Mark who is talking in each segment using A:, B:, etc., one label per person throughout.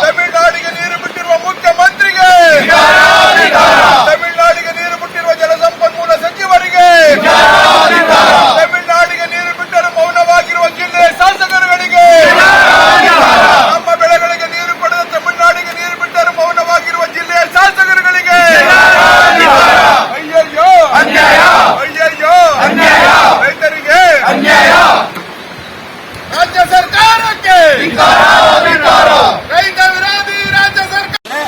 A: ತಮಿಳುನಾಡಿಗೆ ನೀರು ಬಿಟ್ಟಿರುವ ಮುಖ್ಯಮಂತ್ರಿಗೆ, ತಮಿಳುನಾಡಿಗೆ ನೀರು ಬಿಟ್ಟಿರುವ ಜಲಸಂಪನ್ಮೂಲ ಸಚಿವರಿಗೆ, ತಮಿಳುನಾಡಿಗೆ ನೀರು ಬಿಟ್ಟರು ಮೌನವಾಗಿರುವ ಜಿಲ್ಲೆಯ ಶಾಸಕರುಗಳಿಗೆ, ನಮ್ಮ ಬೆಳೆಗಳಿಗೆ ನೀರು ಕೊಡದ ತಮಿಳುನಾಡಿಗೆ ನೀರು ಬಿಟ್ಟರು ಮೌನವಾಗಿರುವ ಜಿಲ್ಲೆಯ ಶಾಸಕರುಗಳಿಗೆ ಅಯ್ಯಯ್ಯೋ ಅನ್ಯಾಯ, ಅಯ್ಯಯ್ಯೋ ಅನ್ಯಾಯ, ರೈತರಿಗೆ ಅನ್ಯಾಯ, ರಾಜ್ಯ ಸರ್ಕಾರಕ್ಕೆ ರೈತ ವಿರೋಧಿ ರಾಜ್ಯ ಸರ್ಕಾರ.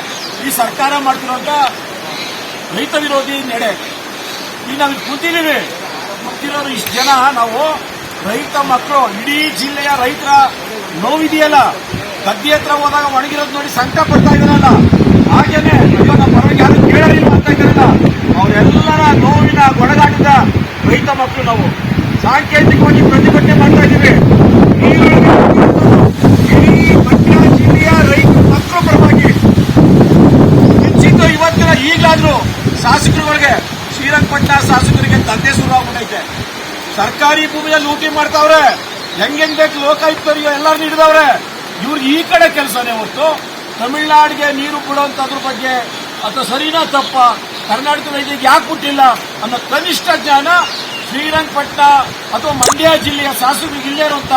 B: ಈ ಸರ್ಕಾರ ಮಾಡ್ತಿರುವಂತ ರೈತ ವಿರೋಧಿ ನಡೆ. ಈಗ ನಾವು ಕೂತಿದ್ದೀವಿ, ಕೂತಿರೋರು ಇಷ್ಟು ಜನ, ನಾವು ರೈತ ಮಕ್ಕಳು, ಇಡೀ ಜಿಲ್ಲೆಯ ರೈತರ ನೋವಿದೆಯಲ್ಲ, ಗದ್ದೆ ಹತ್ರ ಹೋದಾಗ ಒಣಗಿರೋದು ನೋಡಿ ಸಂಕಟ ಪಡ್ತಾ ಇದಾರಲ್ಲ, ಹಾಗೇನೆ ಅಯ್ಯೋ ನಮ್ಮ ಪರವಾಗಿ ಯಾರು ಕೇಳಲಿಲ್ಲ ಅಂತ ಇದ್ದಾರಲ್ಲ, ಅವರೆಲ್ಲರ ನೋವಿನ ಒಳಗಾಟದ ರೈತ ಮಕ್ಕಳು ನಾವು ಸಾಂಕೇತಿಕವಾಗಿ ಪ್ರತಿಭಟನೆ ಮಾಡ್ತಾ ಇದ್ದೀವಿ. ಇಡೀ ಮಂಡ್ಯ ಜಿಲ್ಲೆಯ ರೈತ ಮಕ್ಕಳ ಪರವಾಗಿ ಹೆಚ್ಚಿದ್ದು ಇವತ್ತಿನ ಈಗಲಾದ್ರೂ ಶಾಸಕರುಗಳಿಗೆ, ಶ್ರೀರಂಗಪಟ್ಟಣ ಶಾಸಕರಿಗೆ ದಂಧೆ ಶುರು ಆಗ್ಬಿಟ್ಟೈತೆ. ಸರ್ಕಾರಿ ಭೂಮಿಯಲ್ಲಿ ಲೂಟಿ ಮಾಡ್ತಾವ್ರೆ, ಹೆಂಗೆಂಗ್ ಬೇಕು ಲೋಕಾಯುಕ್ತರಿಗೆ ಎಲ್ಲರನ್ನೂ ಹಿಡಿದವ್ರೆ. ಇವ್ರಿಗೆ ಈ ಕಡೆ ಕೆಲಸನೇ ಹೊರತು ತಮಿಳುನಾಡಿಗೆ ನೀರು ಬಿಡುವಂತದ್ರ ಬಗ್ಗೆ ಅಥವಾ ಸರಿನಾ ತಪ್ಪ, ಕರ್ನಾಟಕ ರೈತರಿಗೆ ಯಾಕೆ ಬಿಟ್ಟಿಲ್ಲ ಅನ್ನೋ ಕನಿಷ್ಠ ಜ್ಞಾನ ಶ್ರೀರಂಗಪಟ್ಟಣ ಅಥವಾ ಮಂಡ್ಯ ಜಿಲ್ಲೆಯ ಶಾಸಕರಿಗೆ ಇಲ್ಲೇ ಇರುವಂತ